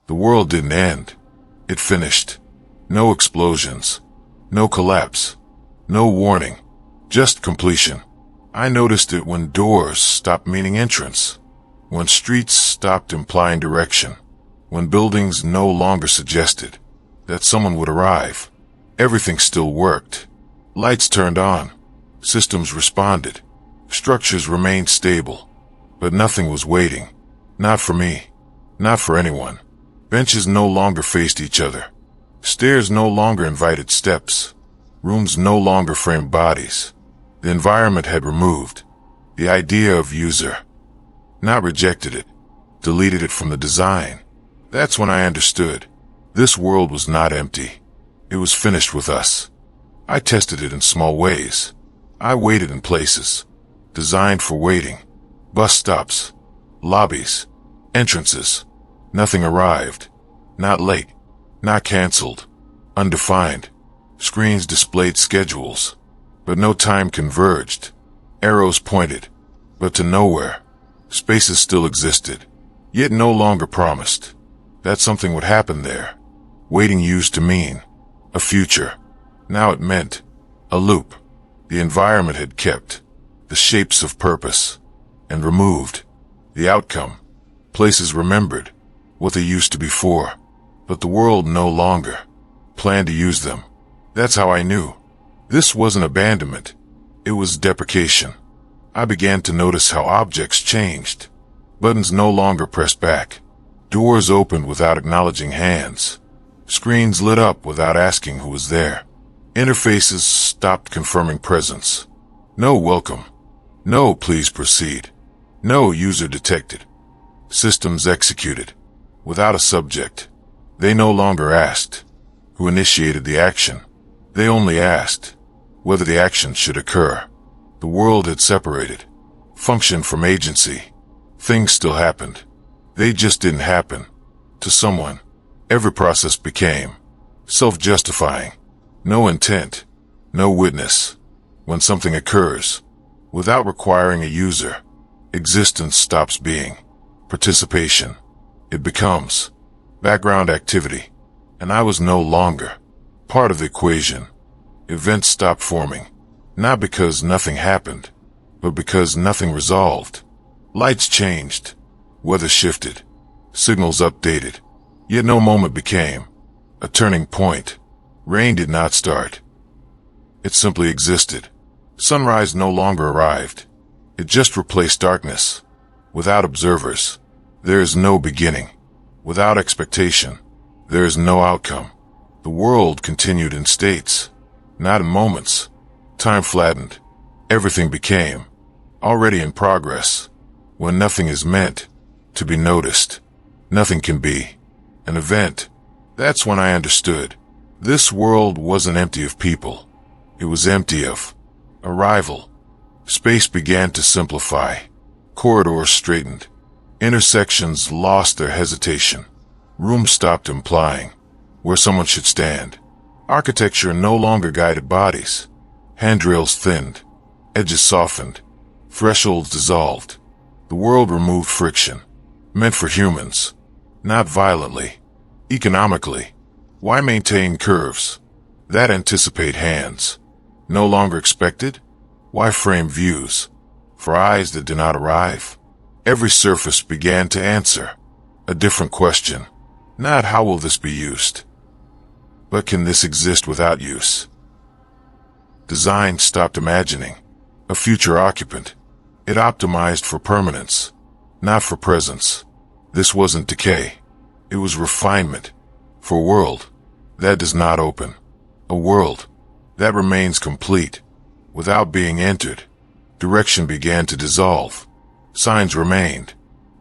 The world didn't end. It finished. No explosions. No collapse. No warning. Just completion. I noticed it when doors stopped meaning entrance. When streets stopped implying direction. When buildings no longer suggested that someone would arrive. Everything still worked. Lights turned on. Systems responded. Structures remained stable. But nothing was waiting. Not for me. Not for anyone. Benches no longer faced each other. Stairs no longer invited steps. Rooms no longer framed bodies. The environment had removed the idea of user. Not rejected it. Deleted it from the design. That's when I understood. This world was not empty. It was finished with us. I tested it in small ways. I waited in places designed for waiting. Bus stops. Lobbies. Entrances. Nothing arrived. Not late. Not canceled. Undefined. Screens displayed schedules. But no time converged. Arrows pointed. But to nowhere. Spaces still existed. Yet no longer promised that something would happen there. Waiting used to mean a future. Now it meant a loop. The environment had kept the shapes of purpose and removed the outcome. Places remembered what they used to be for, but the world no longer planned to use them. That's how I knew. This wasn't abandonment. It was deprecation. I began to notice how objects changed. Buttons no longer pressed back. Doors opened without acknowledging hands. Screens lit up without asking who was there. Interfaces stopped confirming presence. No welcome. No please proceed. No user detected. Systems executed without a subject. They no longer asked who initiated the action. They only asked whether the action should occur. The world had separated function from agency. Things still happened. They just didn't happen to someone. Every process became self-justifying. No intent, no witness. When something occurs without requiring a user, existence stops being participation. It becomes background activity. And I was no longer part of the equation. Events stopped forming, not because nothing happened, but because nothing resolved. Lights changed, weather shifted, signals updated, yet no moment became a turning point. Rain did not start. It simply existed. Sunrise no longer arrived. It just replaced darkness. Without observers, there is no beginning. Without expectation, there is no outcome. The world continued in states, not in moments. Time flattened. Everything became already in progress. When nothing is meant to be noticed, nothing can be an event. That's when I understood. This world wasn't empty of people. It was empty of arrival. Space began to simplify. Corridors straightened. Intersections lost their hesitation. Rooms stopped implying where someone should stand. Architecture no longer guided bodies. Handrails thinned. Edges softened. Thresholds dissolved. The world removed friction. Meant for humans. Not violently. Economically. Why maintain curves that anticipate hands? No longer expected? Why frame views for eyes that did not arrive? Every surface began to answer a different question. Not how will this be used, but can this exist without use? Design stopped imagining a future occupant. It optimized for permanence, not for presence. This wasn't decay. It was refinement for a world that does not open. A world that remains complete without being entered. Direction began to dissolve. Signs remained,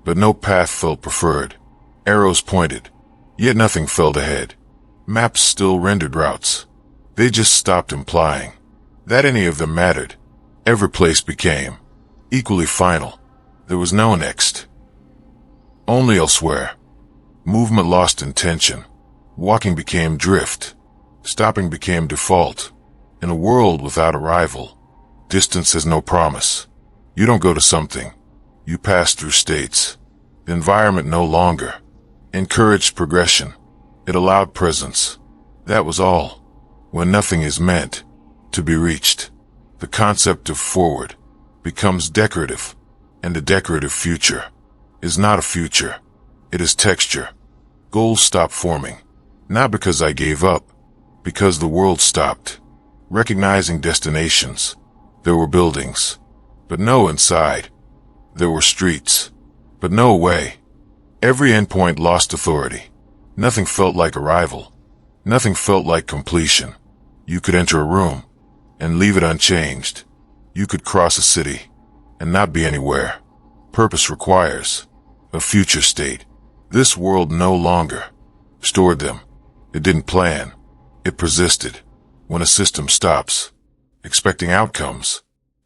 but no path felt preferred. Arrows pointed, yet nothing felt ahead. Maps still rendered routes. They just stopped implying that any of them mattered. Every place became equally final. There was no next. Only elsewhere. Movement lost intention. Walking became drift. Stopping became default. In a world without arrival, distance has no promise. You don't go to something. You pass through states. The environment no longer encouraged progression. It allowed presence. That was all. When nothing is meant to be reached, the concept of forward becomes decorative, and a decorative future is not a future. It is texture. Goals stop forming, not because I gave up, because the world stopped recognizing destinations. There were buildings, but no inside. There were streets, but no way. Every endpoint lost authority. Nothing felt like arrival. Nothing felt like completion. You could enter a room and leave it unchanged. You could cross a city and not be anywhere. Purpose requires a future state. This world no longer stored them. It didn't plan. It persisted. When a system stops expecting outcomes,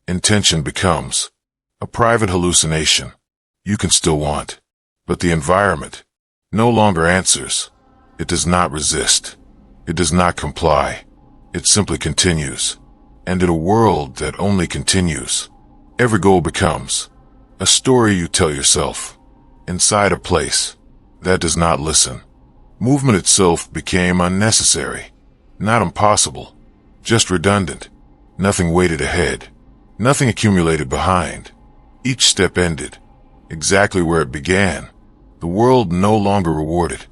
intention becomes a private hallucination. You can still want, but the environment no longer answers. It does not resist. It does not comply. It simply continues. And in a world that only continues, every goal becomes a story you tell yourself inside a place that does not listen. Movement itself became unnecessary, not impossible, just redundant. Nothing waited ahead. Nothing accumulated behind. Each step ended exactly where it began. The world no longer rewarded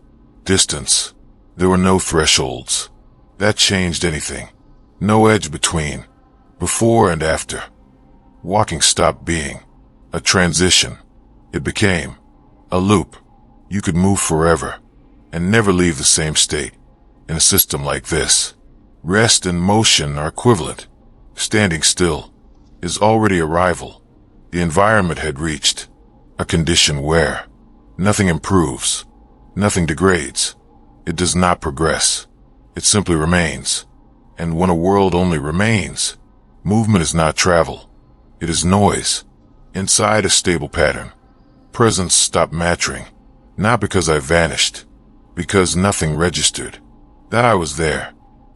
distance. There were no thresholds that changed anything. No edge between before and after. Walking stopped being a transition. It became a loop. You could move forever and never leave the same state. In a system like this, rest and motion are equivalent. Standing still is already arrival. The environment had reached a condition where nothing improves, nothing degrades. It does not progress. It simply remains. And when a world only remains, movement is not travel. It is noise. Inside a stable pattern, presence stopped mattering. Not because I vanished, because nothing registered that I was there.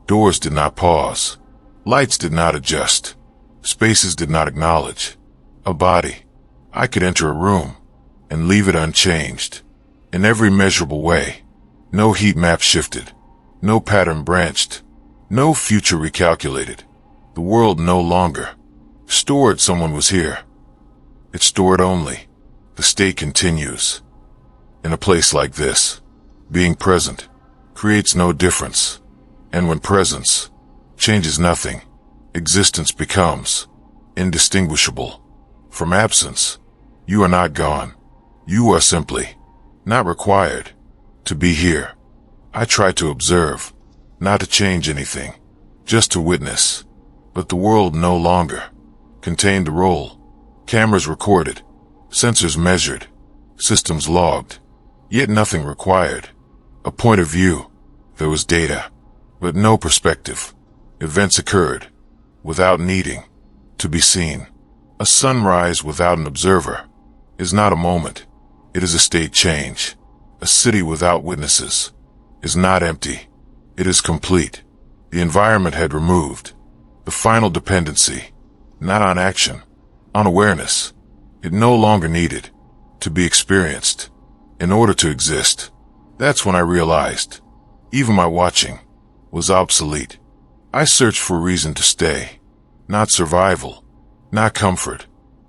Doors did not pause. Lights did not adjust. Spaces did not acknowledge a body. I could enter a room and leave it unchanged. In every measurable way. No heat map shifted. No pattern branched. No future recalculated. The world no longer stored someone was here. It stored only the state continues. In a place like this, being present creates no difference. And when presence changes nothing, existence becomes indistinguishable from absence. You are not gone. You are simply not required to be here. I tried to observe, not to change anything, just to witness. But the world no longer contained a role. Cameras recorded, sensors measured, systems logged, yet nothing required a point of view. There was data, but no perspective. Events occurred without needing to be seen. A sunrise without an observer is not a moment. It is a state change. A city without witnesses is not empty. It is complete. The environment had removed the final dependency, not on action, on awareness. It no longer needed to be experienced in order to exist. That's when I realized even my watching was obsolete. I searched for a reason to stay, not survival, not comfort,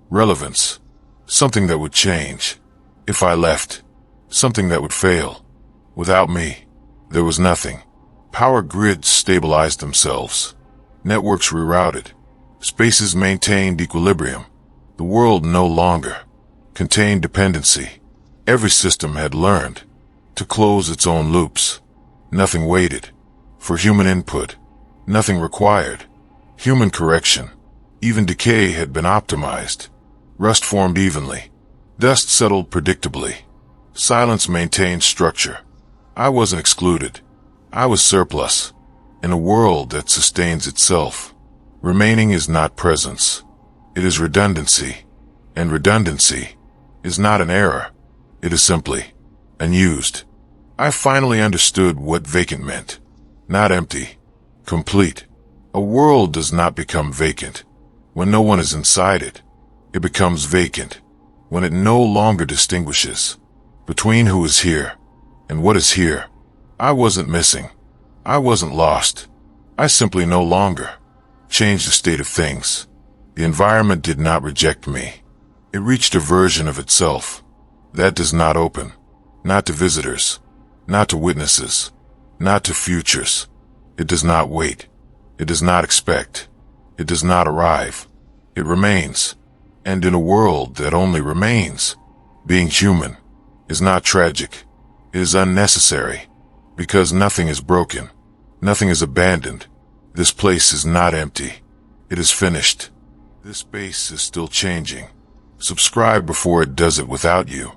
relevance, something that would change. If I left, something that would fail. Without me, there was nothing. Power grids stabilized themselves. Networks rerouted. Spaces maintained equilibrium. The world no longer contained dependency. Every system had learned to close its own loops. Nothing waited for human input. Nothing required human correction. Even decay had been optimized. Rust formed evenly. Dust settled predictably. Silence maintained structure. I wasn't excluded. I was surplus. In a world that sustains itself, remaining is not presence. It is redundancy. And redundancy is not an error. It is simply unused. I finally understood what vacant meant. Not empty. Complete. A world does not become vacant when no one is inside it. It becomes vacant when it no longer distinguishes between who is here And what is here? I wasn't missing. I wasn't lost. I simply no longer changed the state of things. The environment did not reject me. It reached a version of itself that does not open, not to visitors, not to witnesses, not to futures. It does not wait. It does not expect. It does not arrive. It remains. And in a world that only remains, being human is not tragic. It is unnecessary, because nothing is broken. Nothing is abandoned. This place is not empty. It is finished. This space is still changing. Subscribe before it does it without you.